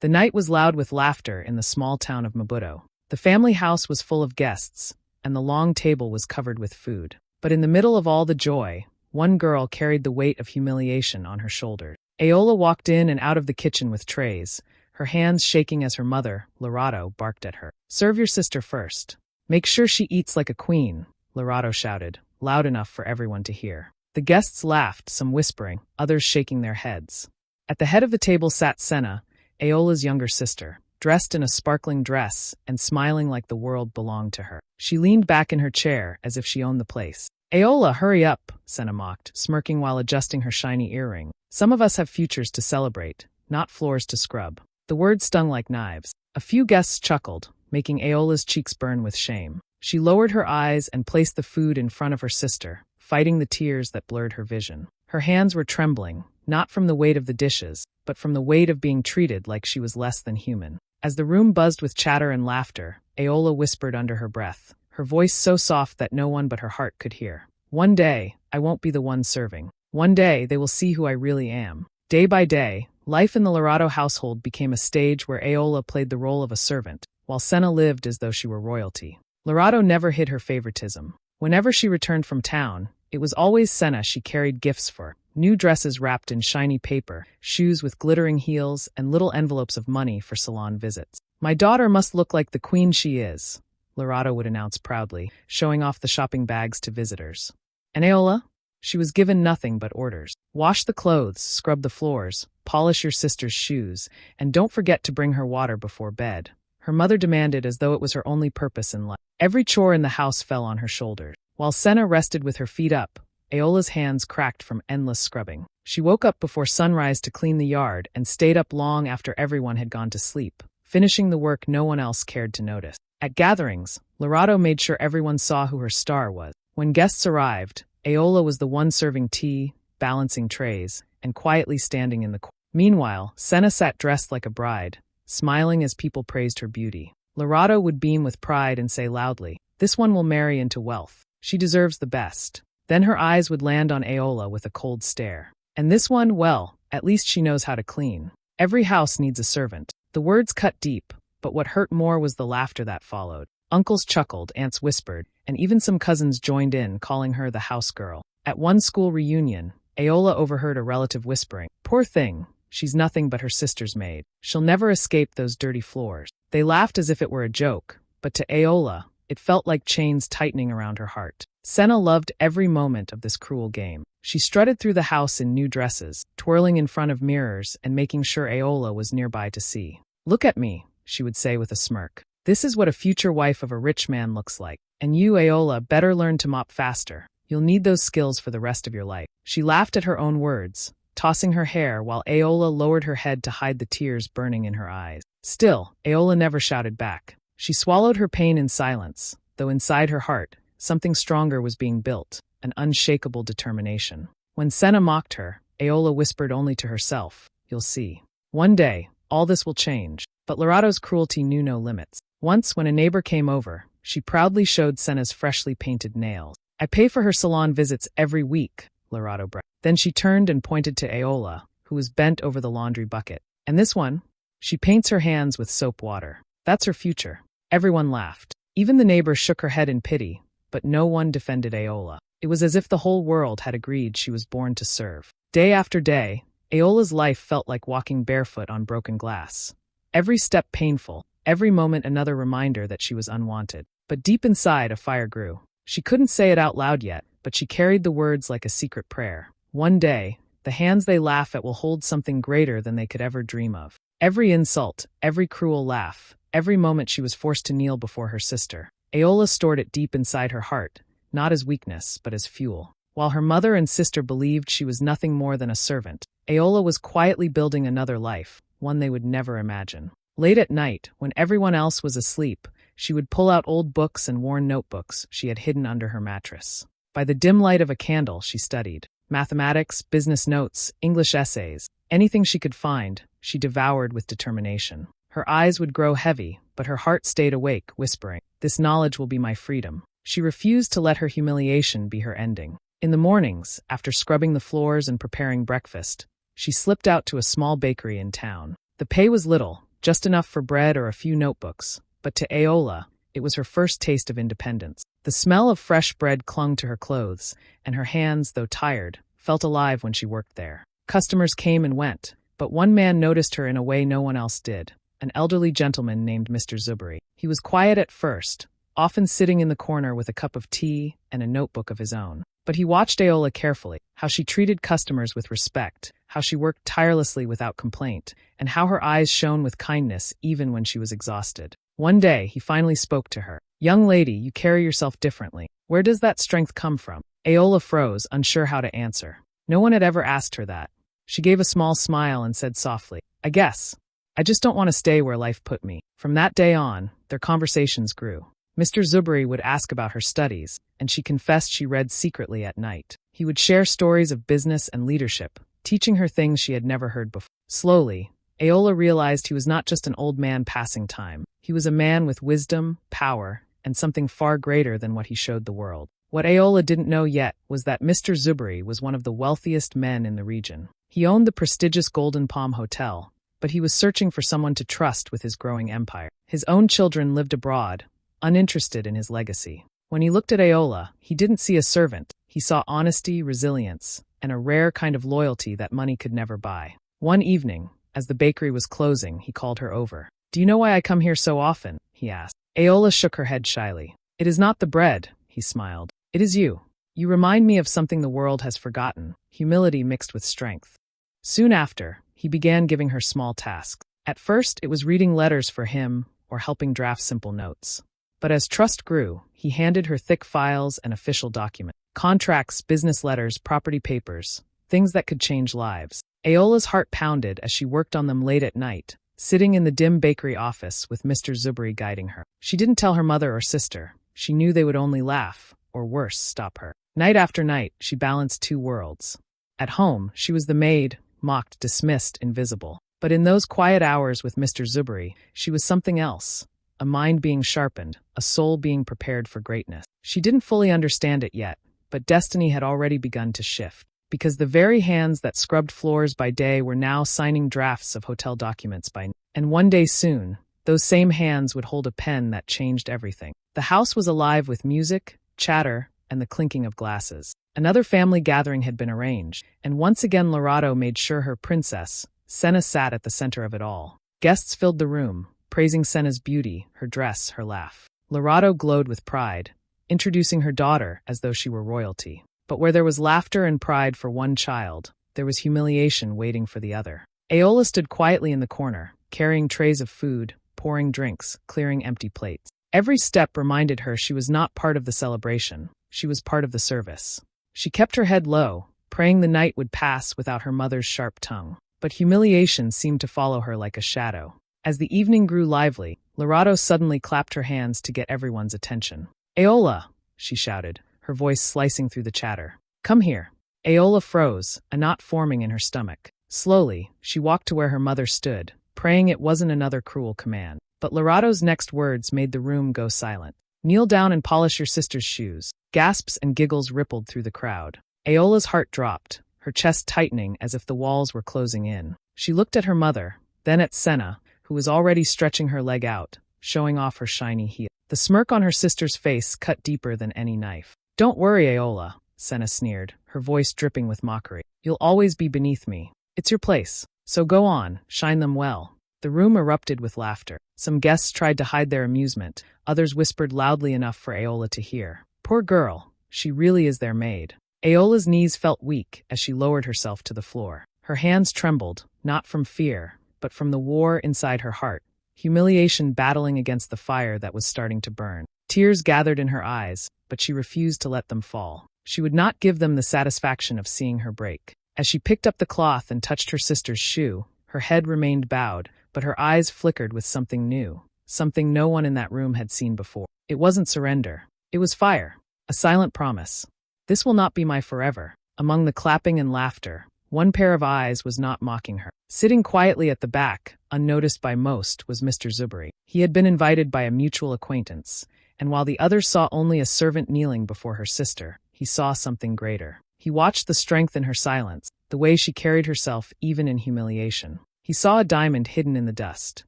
The night was loud with laughter in the small town of Maputo. The family house was full of guests, and the long table was covered with food. But in the middle of all the joy, one girl carried the weight of humiliation on her shoulders. Aola walked in and out of the kitchen with trays, her hands shaking as her mother, Lorato, barked at her. "Serve your sister first. Make sure she eats like a queen," Lorato shouted, loud enough for everyone to hear. The guests laughed, some whispering, others shaking their heads. At the head of the table sat Senna, Aola's younger sister, dressed in a sparkling dress and smiling like the world belonged to her. She leaned back in her chair as if she owned the place. "Aola, hurry up," Senna mocked, smirking while adjusting her shiny earring. "Some of us have futures to celebrate, not floors to scrub." The words stung like knives. A few guests chuckled, making Aola's cheeks burn with shame. She lowered her eyes and placed the food in front of her sister, fighting the tears that blurred her vision. Her hands were trembling, not from the weight of the dishes, but from the weight of being treated like she was less than human. As the room buzzed with chatter and laughter, Aola whispered under her breath, her voice so soft that no one but her heart could hear. "One day, I won't be the one serving. One day, they will see who I really am." Day by day, life in the Lorato household became a stage where Aola played the role of a servant, while Senna lived as though she were royalty. Lorato never hid her favoritism. Whenever she returned from town, it was always Senna she carried gifts for. New dresses wrapped in shiny paper, shoes with glittering heels, and little envelopes of money for salon visits. "My daughter must look like the queen she is," Lorato would announce proudly, showing off the shopping bags to visitors. And Aola? She was given nothing but orders. Wash the clothes, scrub the floors, polish your sister's shoes, and don't forget to bring her water before bed. Her mother demanded as though it was her only purpose in life. Every chore in the house fell on her shoulders. While Senna rested with her feet up, Aola's hands cracked from endless scrubbing. She woke up before sunrise to clean the yard and stayed up long after everyone had gone to sleep, finishing the work no one else cared to notice. At gatherings, Lorato made sure everyone saw who her star was. When guests arrived, Aola was the one serving tea, balancing trays, and quietly standing in the corner. Meanwhile, Senna sat dressed like a bride, smiling as people praised her beauty. Lorato would beam with pride and say loudly, "This one will marry into wealth. She deserves the best." Then her eyes would land on Aola with a cold stare. "And this one, well, at least she knows how to clean. Every house needs a servant." The words cut deep, but what hurt more was the laughter that followed. Uncles chuckled, aunts whispered, and even some cousins joined in, calling her the house girl. At one school reunion, Aola overheard a relative whispering, "Poor thing, she's nothing but her sister's maid. She'll never escape those dirty floors." They laughed as if it were a joke, but to Aola, it felt like chains tightening around her heart. Senna loved every moment of this cruel game. She strutted through the house in new dresses, twirling in front of mirrors and making sure Aola was nearby to see. "Look at me," she would say with a smirk. "This is what a future wife of a rich man looks like. And you, Aola, better learn to mop faster. You'll need those skills for the rest of your life." She laughed at her own words, tossing her hair while Aola lowered her head to hide the tears burning in her eyes. Still, Aola never shouted back. She swallowed her pain in silence, though inside her heart, something stronger was being built, an unshakable determination. When Senna mocked her, Aola whispered only to herself, "You'll see. One day, all this will change." But Lorato's cruelty knew no limits. Once, when a neighbor came over, she proudly showed Senna's freshly painted nails. "I pay for her salon visits every week," Lorato bragged. Then she turned and pointed to Aola, who was bent over the laundry bucket. "And this one? She paints her hands with soap water. That's her future." Everyone laughed. Even the neighbor shook her head in pity, but no one defended Aola. It was as if the whole world had agreed she was born to serve. Day after day, Aola's life felt like walking barefoot on broken glass. Every step painful, every moment another reminder that she was unwanted. But deep inside, a fire grew. She couldn't say it out loud yet, but she carried the words like a secret prayer. One day, the hands they laugh at will hold something greater than they could ever dream of. Every insult, every cruel laugh, every moment she was forced to kneel before her sister, Aola stored it deep inside her heart, not as weakness, but as fuel. While her mother and sister believed she was nothing more than a servant, Aola was quietly building another life, one they would never imagine. Late at night, when everyone else was asleep, she would pull out old books and worn notebooks she had hidden under her mattress. By the dim light of a candle, she studied. Mathematics, business notes, English essays, anything she could find, she devoured with determination. Her eyes would grow heavy, but her heart stayed awake, whispering, "This knowledge will be my freedom." She refused to let her humiliation be her ending. In the mornings, after scrubbing the floors and preparing breakfast, she slipped out to a small bakery in town. The pay was little, just enough for bread or a few notebooks, but to Aola, it was her first taste of independence. The smell of fresh bread clung to her clothes, and her hands, though tired, felt alive when she worked there. Customers came and went, but one man noticed her in a way no one else did, an elderly gentleman named Mr. Zuberi. He was quiet at first, often sitting in the corner with a cup of tea and a notebook of his own. But he watched Aola carefully, how she treated customers with respect, how she worked tirelessly without complaint, and how her eyes shone with kindness even when she was exhausted. One day, he finally spoke to her. "Young lady, you carry yourself differently. Where does that strength come from?" Aola froze, unsure how to answer. No one had ever asked her that. She gave a small smile and said softly, "I guess. I just don't want to stay where life put me." From that day on, their conversations grew. Mr. Zuberi would ask about her studies, and she confessed she read secretly at night. He would share stories of business and leadership, teaching her things she had never heard before. Slowly, Aola realized he was not just an old man passing time. He was a man with wisdom, power, and something far greater than what he showed the world. What Aola didn't know yet was that Mr. Zuberi was one of the wealthiest men in the region. He owned the prestigious Golden Palm Hotel, but he was searching for someone to trust with his growing empire. His own children lived abroad, uninterested in his legacy. When he looked at Aola, he didn't see a servant. He saw honesty, resilience, and a rare kind of loyalty that money could never buy. One evening, as the bakery was closing, he called her over. "Do you know why I come here so often?" he asked. Aola shook her head shyly. "It is not the bread," he smiled. "It is you. You remind me of something the world has forgotten, humility mixed with strength." Soon after, he began giving her small tasks. At first, it was reading letters for him or helping draft simple notes. But as trust grew, he handed her thick files and official documents, contracts, business letters, property papers, things that could change lives. Aola's heart pounded as she worked on them late at night, sitting in the dim bakery office with Mr. Zuberi guiding her. She didn't tell her mother or sister. She knew they would only laugh, or worse, stop her. Night after night, she balanced two worlds. At home, she was the maid, mocked, dismissed, invisible. But in those quiet hours with Mr. Zuberi, she was something else. A mind being sharpened, a soul being prepared for greatness. She didn't fully understand it yet, but destiny had already begun to shift. Because the very hands that scrubbed floors by day were now signing drafts of hotel documents by night. And one day soon, those same hands would hold a pen that changed everything. The house was alive with music, chatter, and the clinking of glasses. Another family gathering had been arranged, and once again Lorado made sure her princess, Senna, sat at the center of it all. Guests filled the room, praising Senna's beauty, her dress, her laugh. Lorado glowed with pride, introducing her daughter as though she were royalty. But where there was laughter and pride for one child, there was humiliation waiting for the other. Aola stood quietly in the corner, carrying trays of food, pouring drinks, clearing empty plates. Every step reminded her she was not part of the celebration. She was part of the service. She kept her head low, praying the night would pass without her mother's sharp tongue. But humiliation seemed to follow her like a shadow. As the evening grew lively, Lorado suddenly clapped her hands to get everyone's attention. "Aola!" she shouted, her voice slicing through the chatter. "Come here." Aola froze, a knot forming in her stomach. Slowly, she walked to where her mother stood, praying it wasn't another cruel command. But Lorado's next words made the room go silent. "Kneel down and polish your sister's shoes." Gasps and giggles rippled through the crowd. Aola's heart dropped, her chest tightening as if the walls were closing in. She looked at her mother, then at Senna, who was already stretching her leg out, showing off her shiny heel. The smirk on her sister's face cut deeper than any knife. "Don't worry, Aola," Senna sneered, her voice dripping with mockery. "You'll always be beneath me. It's your place. So go on, shine them well." The room erupted with laughter. Some guests tried to hide their amusement, others whispered loudly enough for Aola to hear. "Poor girl, she really is their maid." Aola's knees felt weak as she lowered herself to the floor. Her hands trembled, not from fear, but from the war inside her heart, humiliation battling against the fire that was starting to burn. Tears gathered in her eyes, but she refused to let them fall. She would not give them the satisfaction of seeing her break. As she picked up the cloth and touched her sister's shoe, her head remained bowed, but her eyes flickered with something new, something no one in that room had seen before. It wasn't surrender. It was fire, a silent promise. "This will not be my forever." Among the clapping and laughter, one pair of eyes was not mocking her. Sitting quietly at the back, unnoticed by most, was Mr. Zuberi. He had been invited by a mutual acquaintance, and while the others saw only a servant kneeling before her sister, he saw something greater. He watched the strength in her silence, the way she carried herself even in humiliation. He saw a diamond hidden in the dust.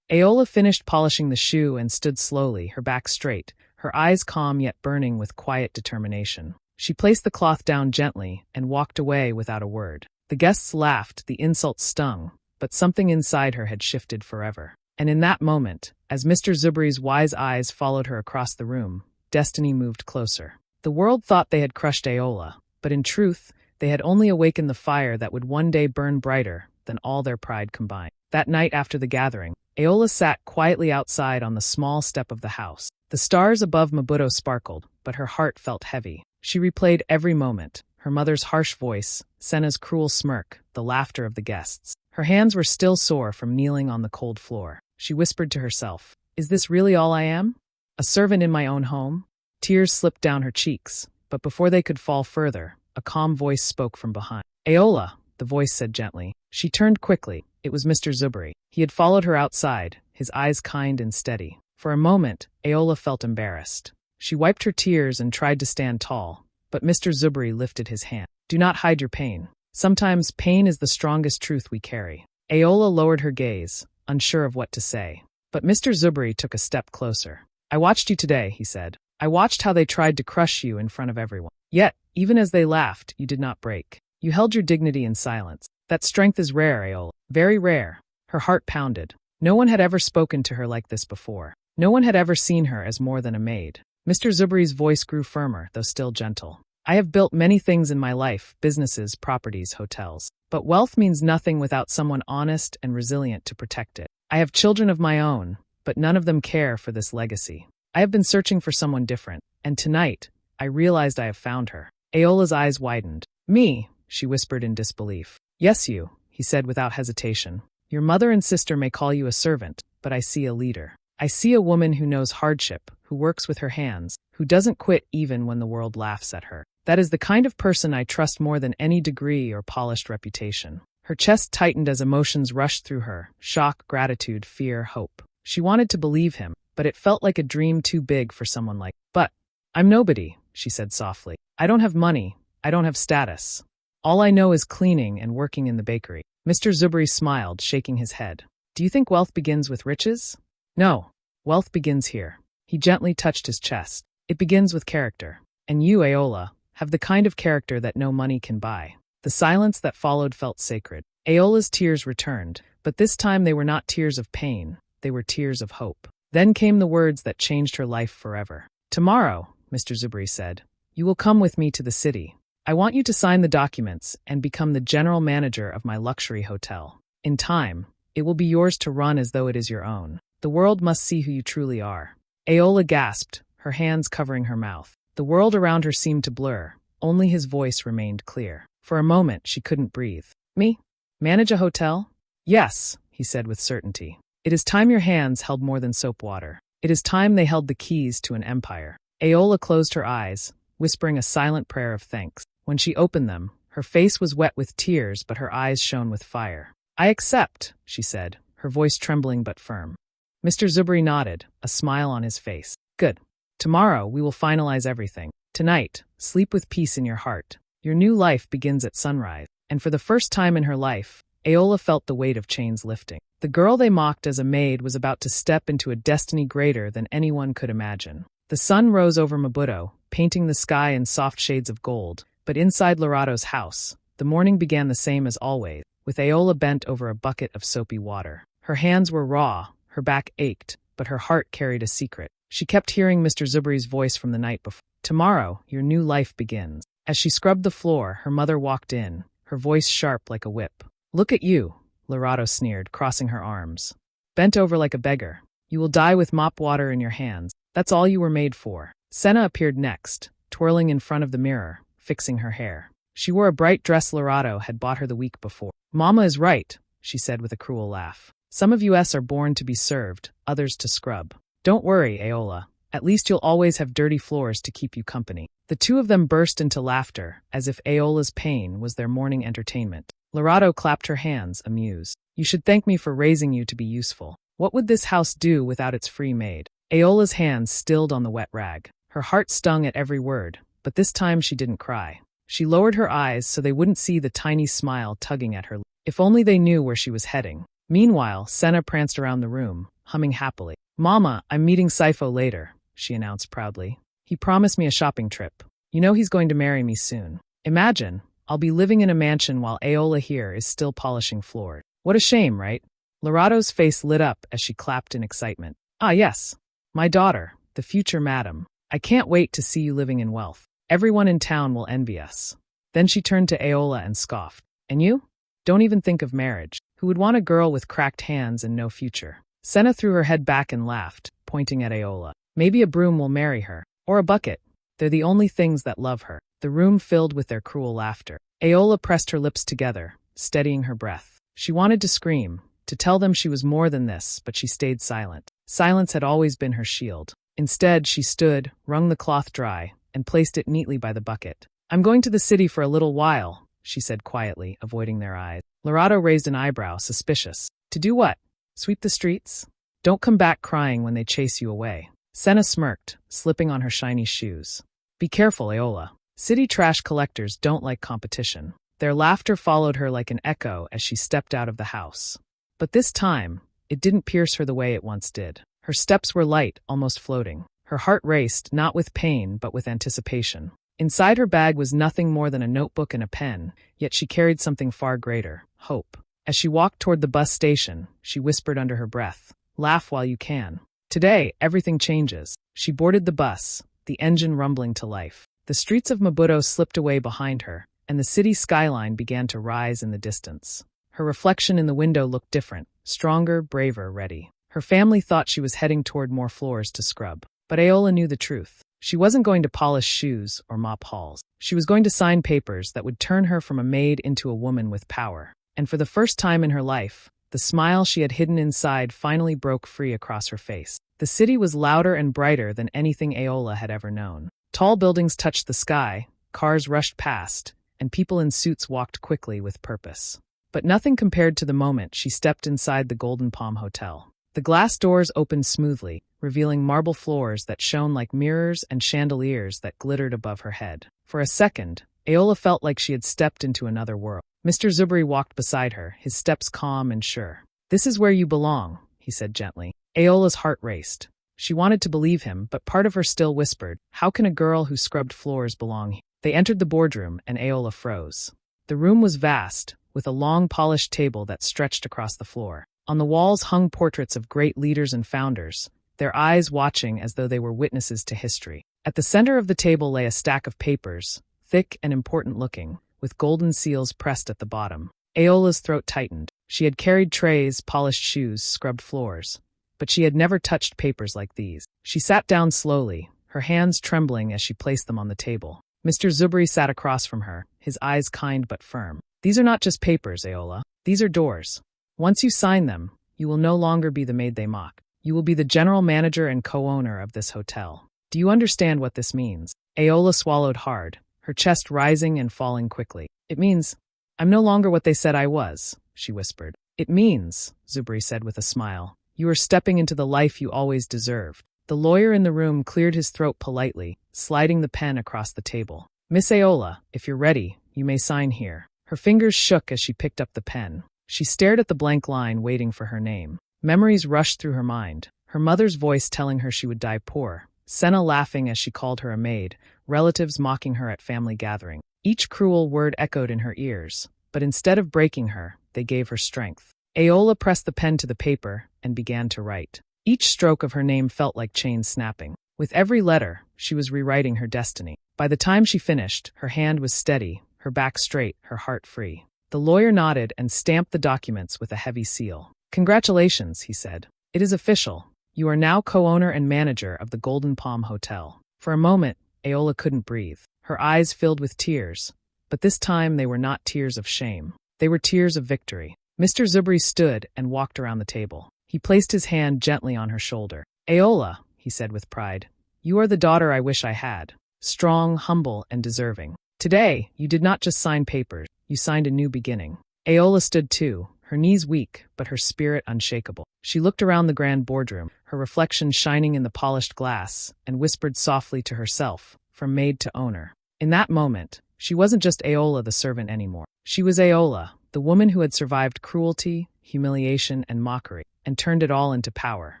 Aola finished polishing the shoe and stood slowly, her back straight, her eyes calm yet burning with quiet determination. She placed the cloth down gently and walked away without a word. The guests laughed, the insult stung, but something inside her had shifted forever. And in that moment, as Mr. Zubri's wise eyes followed her across the room, destiny moved closer. The world thought they had crushed Aola, but in truth, they had only awakened the fire that would one day burn brighter than all their pride combined. That night after the gathering, Aola sat quietly outside on the small step of the house. The stars above Maputo sparkled, but her heart felt heavy. She replayed every moment, her mother's harsh voice, Senna's cruel smirk, the laughter of the guests. Her hands were still sore from kneeling on the cold floor. She whispered to herself, "Is this really all I am? A servant in my own home?" Tears slipped down her cheeks, but before they could fall further, a calm voice spoke from behind. "Aola," the voice said gently. She turned quickly. It was Mr. Zubri. He had followed her outside, his eyes kind and steady. For a moment, Aola felt embarrassed. She wiped her tears and tried to stand tall, but Mr. Zubri lifted his hand. "Do not hide your pain. Sometimes pain is the strongest truth we carry." Aola lowered her gaze, unsure of what to say. But Mr. Zubri took a step closer. "I watched you today," he said. "I watched how they tried to crush you in front of everyone. Yet, even as they laughed, you did not break. You held your dignity in silence. That strength is rare, Aola. Very rare." Her heart pounded. No one had ever spoken to her like this before. No one had ever seen her as more than a maid. Mr. Zubri's voice grew firmer, though still gentle. "I have built many things in my life, businesses, properties, hotels. But wealth means nothing without someone honest and resilient to protect it. I have children of my own, but none of them care for this legacy. I have been searching for someone different, and tonight, I realized I have found her." Aola's eyes widened. "Me?" she whispered in disbelief. "Yes, you," he said without hesitation. "Your mother and sister may call you a servant, but I see a leader. I see a woman who knows hardship, who works with her hands, who doesn't quit even when the world laughs at her. That is the kind of person I trust more than any degree or polished reputation." Her chest tightened as emotions rushed through her, shock, gratitude, fear, hope. She wanted to believe him, but it felt like a dream too big for someone like. "But I'm nobody," she said softly. "I don't have money. I don't have status. All I know is cleaning and working in the bakery." Mr. Zubri smiled, shaking his head. "Do you think wealth begins with riches? No. Wealth begins here." He gently touched his chest. "It begins with character. And you, Aola, have the kind of character that no money can buy." The silence that followed felt sacred. Aola's tears returned, but this time they were not tears of pain. They were tears of hope. Then came the words that changed her life forever. "Tomorrow," Mr. Zubri said, "you will come with me to the city. I want you to sign the documents and become the general manager of my luxury hotel. In time, it will be yours to run as though it is your own. The world must see who you truly are." Aola gasped, her hands covering her mouth. The world around her seemed to blur. Only his voice remained clear. For a moment, she couldn't breathe. "Me? Manage a hotel?" "Yes," he said with certainty. "It is time your hands held more than soap water. It is time they held the keys to an empire." Aola closed her eyes, whispering a silent prayer of thanks. When she opened them, her face was wet with tears, but her eyes shone with fire. "I accept," she said, her voice trembling but firm. Mr. Zubri nodded, a smile on his face. "Good. Tomorrow, we will finalize everything. Tonight, sleep with peace in your heart. Your new life begins at sunrise." And for the first time in her life, Aola felt the weight of chains lifting. The girl they mocked as a maid was about to step into a destiny greater than anyone could imagine. The sun rose over Maputo, painting the sky in soft shades of gold, but inside Lorato's house, the morning began the same as always, with Aola bent over a bucket of soapy water. Her hands were raw, her back ached, but her heart carried a secret. She kept hearing Mr. Zubri's voice from the night before. "Tomorrow, your new life begins." As she scrubbed the floor, her mother walked in, her voice sharp like a whip. "Look at you," Lorato sneered, crossing her arms. "Bent over like a beggar. You will die with mop water in your hands. That's all you were made for." Senna appeared next, twirling in front of the mirror, fixing her hair. She wore a bright dress Lorato had bought her the week before. "Mama is right," she said with a cruel laugh. "Some of us are born to be served, others to scrub. Don't worry, Aola. At least you'll always have dirty floors to keep you company." The two of them burst into laughter, as if Aola's pain was their morning entertainment. Lorato clapped her hands, amused. "You should thank me for raising you to be useful. What would this house do without its free maid?" Aola's hands stilled on the wet rag. Her heart stung at every word, but this time she didn't cry. She lowered her eyes so they wouldn't see the tiny smile tugging at her lips. If only they knew where she was heading. Meanwhile, Senna pranced around the room, humming happily. "Mama, I'm meeting Sifo later," she announced proudly. "He promised me a shopping trip. You know he's going to marry me soon. Imagine, I'll be living in a mansion while Aola here is still polishing floors. What a shame, right?" Lorado's face lit up as she clapped in excitement. "Ah, yes. My daughter, the future madam. I can't wait to see you living in wealth. Everyone in town will envy us." Then she turned to Aola and scoffed. "And you? Don't even think of marriage. Who would want a girl with cracked hands and no future?" Senna threw her head back and laughed, pointing at Aola. "Maybe a broom will marry her. Or a bucket. They're the only things that love her." The room filled with their cruel laughter. Aola pressed her lips together, steadying her breath. She wanted to scream, to tell them she was more than this, but she stayed silent. Silence had always been her shield. Instead, she stood, wrung the cloth dry, and placed it neatly by the bucket. "I'm going to the city for a little while," she said quietly, avoiding their eyes. Lorado raised an eyebrow, suspicious. "To do what? Sweep the streets? Don't come back crying when they chase you away." Senna smirked, slipping on her shiny shoes. "Be careful, Aola. City trash collectors don't like competition." Their laughter followed her like an echo as she stepped out of the house. But this time, it didn't pierce her the way it once did. Her steps were light, almost floating. Her heart raced, not with pain, but with anticipation. Inside her bag was nothing more than a notebook and a pen, yet she carried something far greater: hope. As she walked toward the bus station, she whispered under her breath, "Laugh while you can. Today, everything changes." She boarded the bus, the engine rumbling to life. The streets of Maputo slipped away behind her, and the city skyline began to rise in the distance. Her reflection in the window looked different, stronger, braver, ready. Her family thought she was heading toward more floors to scrub. But Aola knew the truth. She wasn't going to polish shoes or mop halls. She was going to sign papers that would turn her from a maid into a woman with power. And for the first time in her life, the smile she had hidden inside finally broke free across her face. The city was louder and brighter than anything Aola had ever known. Tall buildings touched the sky, cars rushed past, and people in suits walked quickly with purpose. But nothing compared to the moment she stepped inside the Golden Palm Hotel. The glass doors opened smoothly, revealing marble floors that shone like mirrors and chandeliers that glittered above her head. For a second, Aola felt like she had stepped into another world. Mr. Zubri walked beside her, his steps calm and sure. "This is where you belong," he said gently. Aola's heart raced. She wanted to believe him, but part of her still whispered, "How can a girl who scrubbed floors belong here?" They entered the boardroom, and Aola froze. The room was vast, with a long polished table that stretched across the floor. On the walls hung portraits of great leaders and founders, their eyes watching as though they were witnesses to history. At the center of the table lay a stack of papers, thick and important-looking, with golden seals pressed at the bottom. Aola's throat tightened. She had carried trays, polished shoes, scrubbed floors, but she had never touched papers like these. She sat down slowly, her hands trembling as she placed them on the table. Mr. Zubri sat across from her, his eyes kind but firm. "These are not just papers, Aola. These are doors. Once you sign them, you will no longer be the maid they mock. You will be the general manager and co-owner of this hotel. Do you understand what this means?" Aola swallowed hard, her chest rising and falling quickly. "It means, I'm no longer what they said I was," she whispered. "It means," Zubri said with a smile, "you are stepping into the life you always deserved." The lawyer in the room cleared his throat politely, sliding the pen across the table. "Miss Aola, if you're ready, you may sign here." Her fingers shook as she picked up the pen. She stared at the blank line, waiting for her name. Memories rushed through her mind. Her mother's voice telling her she would die poor, Senna laughing as she called her a maid, relatives mocking her at family gathering. Each cruel word echoed in her ears, but instead of breaking her, they gave her strength. Aola pressed the pen to the paper and began to write. Each stroke of her name felt like chains snapping. With every letter, she was rewriting her destiny. By the time she finished, her hand was steady, her back straight, her heart free. The lawyer nodded and stamped the documents with a heavy seal. "Congratulations," he said. "It is official. You are now co-owner and manager of the Golden Palm Hotel." For a moment, Aola couldn't breathe. Her eyes filled with tears, but this time they were not tears of shame. They were tears of victory. Mr. Zubri stood and walked around the table. He placed his hand gently on her shoulder. "Aola," he said with pride, "you are the daughter I wish I had. Strong, humble, and deserving. Today, you did not just sign papers, you signed a new beginning." Aola stood too, her knees weak, but her spirit unshakable. She looked around the grand boardroom, her reflection shining in the polished glass, and whispered softly to herself, from maid to owner. In that moment, she wasn't just Aola the servant anymore. She was Aola, the woman who had survived cruelty, humiliation, and mockery. and turned it all into power.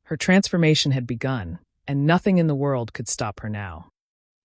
Her transformation had begun, and nothing in the world could stop her now.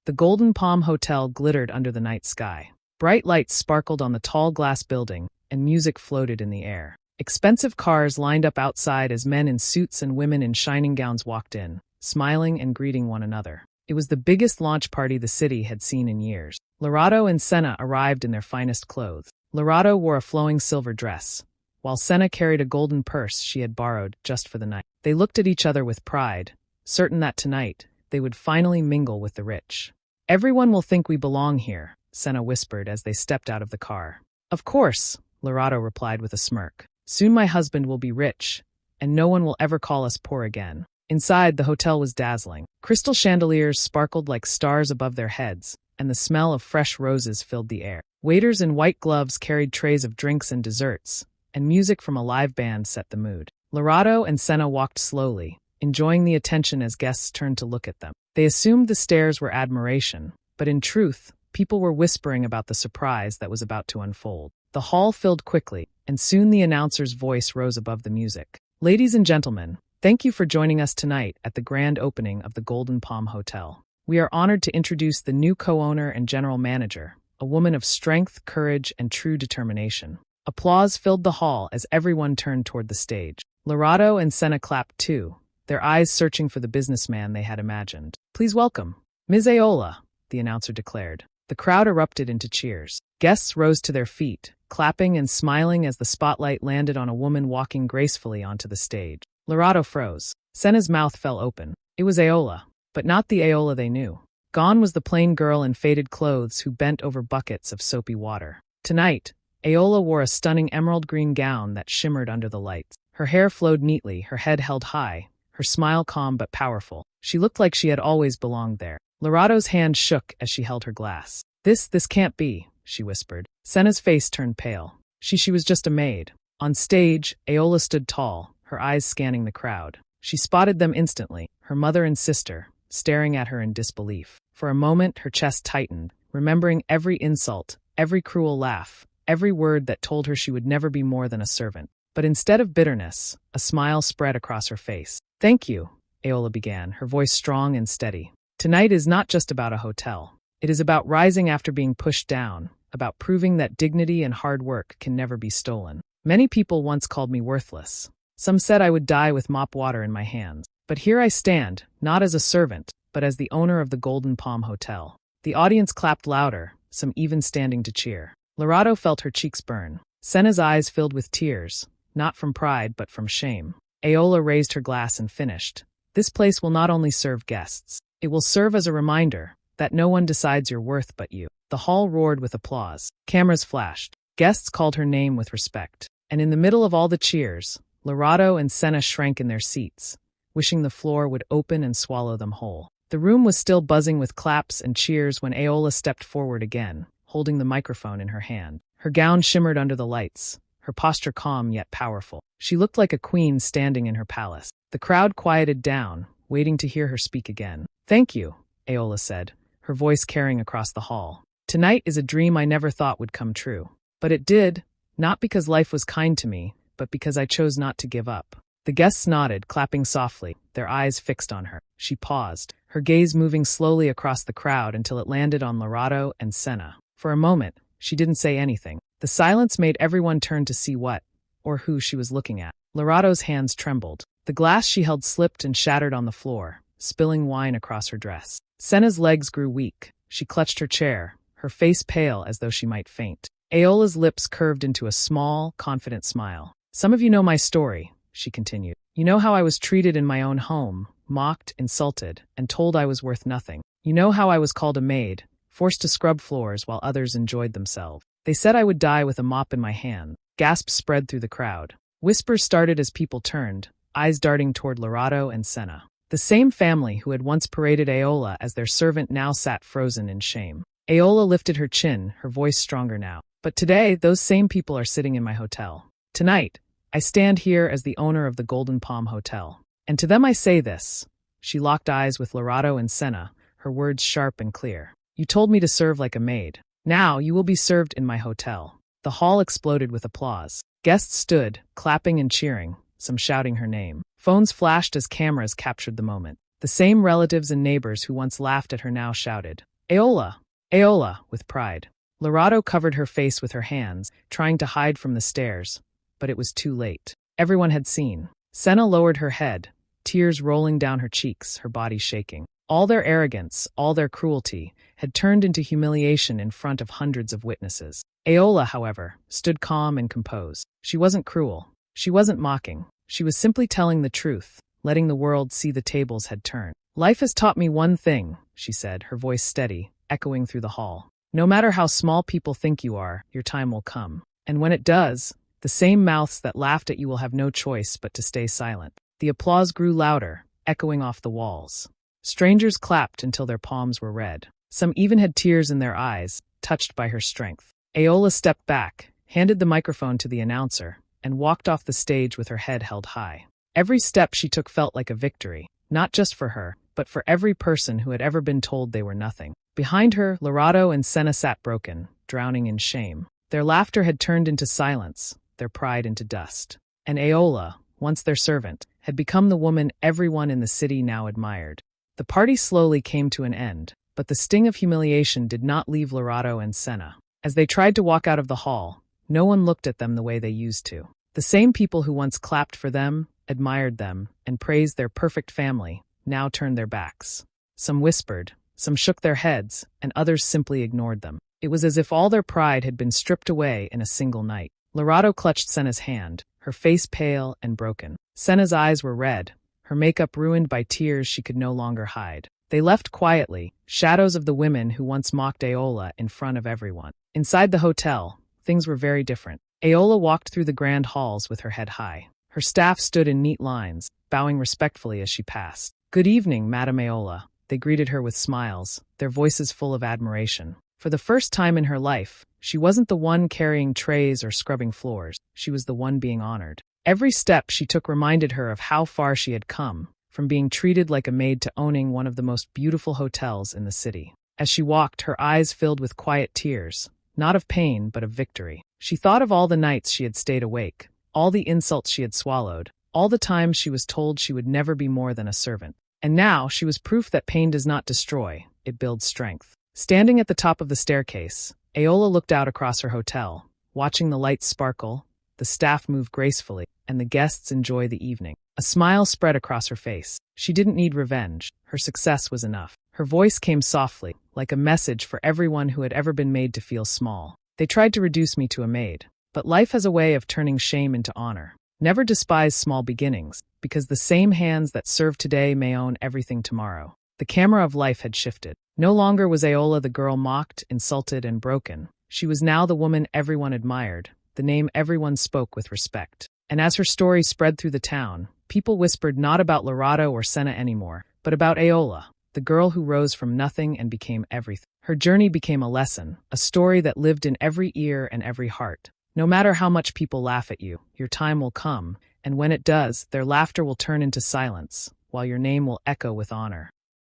The Golden Palm Hotel glittered under the night sky. Bright lights sparkled on the tall glass building, and music floated in the air. Expensive cars lined up outside as men in suits and women in shining gowns walked in, smiling and greeting one another. It was the biggest launch party the city had seen in years. Lorato and Senna arrived in their finest clothes. Lorato wore a flowing silver dress, while Senna carried a golden purse she had borrowed just for the night. They looked at each other with pride, certain that tonight they would finally mingle with the rich. "Everyone will think we belong here," Senna whispered as they stepped out of the car. "Of course," Lorato replied with a smirk. "Soon my husband will be rich, and no one will ever call us poor again." Inside, the hotel was dazzling. Crystal chandeliers sparkled like stars above their heads, and the smell of fresh roses filled the air. Waiters in white gloves carried trays of drinks and desserts, and music from a live band set the mood. Lorato and Senna walked slowly, enjoying the attention as guests turned to look at them. They assumed the stares were admiration, but in truth, people were whispering about the surprise that was about to unfold. The hall filled quickly, and soon the announcer's voice rose above the music. "Ladies and gentlemen, thank you for joining us tonight at the grand opening of the Golden Palm Hotel. We are honored to introduce the new co-owner and general manager, a woman of strength, courage, and true determination." Applause filled the hall as everyone turned toward the stage. Lorato and Senna clapped too, their eyes searching for the businessman they had imagined. "Please welcome, Ms. Aola," the announcer declared. The crowd erupted into cheers. Guests rose to their feet, clapping and smiling as the spotlight landed on a woman walking gracefully onto the stage. Lorato froze. Senna's mouth fell open. It was Aola, but not the Aola they knew. Gone was the plain girl in faded clothes who bent over buckets of soapy water. Tonight, Aola wore a stunning emerald green gown that shimmered under the lights. Her hair flowed neatly, her head held high, her smile calm but powerful. She looked like she had always belonged there. Lorato's hand shook as she held her glass. This can't be," she whispered. Senna's face turned pale. She was just a maid. On stage, Aola stood tall, her eyes scanning the crowd. She spotted them instantly, her mother and sister, staring at her in disbelief. For a moment, her chest tightened, remembering every insult, every cruel laugh, every word that told her she would never be more than a servant. But instead of bitterness, a smile spread across her face. "Thank you," Aola began, her voice strong and steady. "Tonight is not just about a hotel. It is about rising after being pushed down, about proving that dignity and hard work can never be stolen. Many people once called me worthless. Some said I would die with mop water in my hands. But here I stand, not as a servant, but as the owner of the Golden Palm Hotel." The audience clapped louder, some even standing to cheer. Lorato felt her cheeks burn. Senna's eyes filled with tears, not from pride but from shame. Aola raised her glass and finished. "This place will not only serve guests. It will serve as a reminder that no one decides your worth but you." The hall roared with applause. Cameras flashed. Guests called her name with respect. And in the middle of all the cheers, Lorato and Senna shrank in their seats, wishing the floor would open and swallow them whole. The room was still buzzing with claps and cheers when Aola stepped forward again, holding the microphone in her hand. Her gown shimmered under the lights, her posture calm yet powerful. She looked like a queen standing in her palace. The crowd quieted down, waiting to hear her speak again. "Thank you," Aola said, her voice carrying across the hall. "Tonight is a dream I never thought would come true. But it did, not because life was kind to me, but because I chose not to give up." The guests nodded, clapping softly, their eyes fixed on her. She paused, her gaze moving slowly across the crowd until it landed on Lorato and Senna. For a moment, she didn't say anything. The silence made everyone turn to see what, or who she was looking at. Lorato's hands trembled. The glass she held slipped and shattered on the floor, spilling wine across her dress. Senna's legs grew weak. She clutched her chair, her face pale as though she might faint. Aola's lips curved into a small, confident smile. "Some of you know my story," she continued. "You know how I was treated in my own home, mocked, insulted, and told I was worth nothing. You know how I was called a maid, forced to scrub floors while others enjoyed themselves. They said I would die with a mop in my hand." Gasps spread through the crowd. Whispers started as people turned, eyes darting toward Lorato and Senna. The same family who had once paraded Aola as their servant now sat frozen in shame. Aola lifted her chin, her voice stronger now. "But today, those same people are sitting in my hotel. Tonight, I stand here as the owner of the Golden Palm Hotel. And to them I say this." She locked eyes with Lorato and Senna, her words sharp and clear. "You told me to serve like a maid. Now you will be served in my hotel." The hall exploded with applause. Guests stood, clapping and cheering, some shouting her name. Phones flashed as cameras captured the moment. The same relatives and neighbors who once laughed at her now shouted, "Aola! Aola!" with pride. Lorato covered her face with her hands, trying to hide from the stares, but it was too late. Everyone had seen. Senna lowered her head, tears rolling down her cheeks, her body shaking. All their arrogance, all their cruelty, had turned into humiliation in front of hundreds of witnesses. Aola, however, stood calm and composed. She wasn't cruel. She wasn't mocking. She was simply telling the truth, letting the world see the tables had turned. "Life has taught me one thing," she said, her voice steady, echoing through the hall. "No matter how small people think you are, your time will come. And when it does, the same mouths that laughed at you will have no choice but to stay silent." The applause grew louder, echoing off the walls. Strangers clapped until their palms were red. Some even had tears in their eyes, touched by her strength. Aola stepped back, handed the microphone to the announcer, and walked off the stage with her head held high. Every step she took felt like a victory, not just for her, but for every person who had ever been told they were nothing. Behind her, Lorato and Senna sat broken, drowning in shame. Their laughter had turned into silence, their pride into dust. And Aola, once their servant, had become the woman everyone in the city now admired. The party slowly came to an end, but the sting of humiliation did not leave Lorato and Senna. As they tried to walk out of the hall, no one looked at them the way they used to. The same people who once clapped for them, admired them, and praised their perfect family, now turned their backs. Some whispered, some shook their heads, and others simply ignored them. It was as if all their pride had been stripped away in a single night. Lorato clutched Senna's hand, her face pale and broken. Senna's eyes were red, her makeup ruined by tears she could no longer hide. They left quietly, shadows of the women who once mocked Aola in front of everyone. Inside the hotel, things were very different. Aola walked through the grand halls with her head high. Her staff stood in neat lines, bowing respectfully as she passed. "Good evening, Madame Aola." They greeted her with smiles, their voices full of admiration. For the first time in her life, she wasn't the one carrying trays or scrubbing floors. She was the one being honored. Every step she took reminded her of how far she had come, from being treated like a maid to owning one of the most beautiful hotels in the city. As she walked, her eyes filled with quiet tears, not of pain but of victory. She thought of all the nights she had stayed awake, all the insults she had swallowed, all the times she was told she would never be more than a servant. And now she was proof that pain does not destroy, it builds strength. Standing at the top of the staircase, Aola looked out across her hotel, watching the lights sparkle, the staff move gracefully, and the guests enjoy the evening. A smile spread across her face. She didn't need revenge. Her success was enough. Her voice came softly, like a message for everyone who had ever been made to feel small. "They tried to reduce me to a maid, but life has a way of turning shame into honor. Never despise small beginnings, because the same hands that serve today may own everything tomorrow." The camera of life had shifted. No longer was Aola the girl mocked, insulted, and broken. She was now the woman everyone admired, the name everyone spoke with respect. And as her story spread through the town, people whispered not about Lorato or Senna anymore, but about Aola, the girl who rose from nothing and became everything. Her journey became a lesson, a story that lived in every ear and every heart. No matter how much people laugh at you, your time will come, and when it does, their laughter will turn into silence, while your name will echo with honor.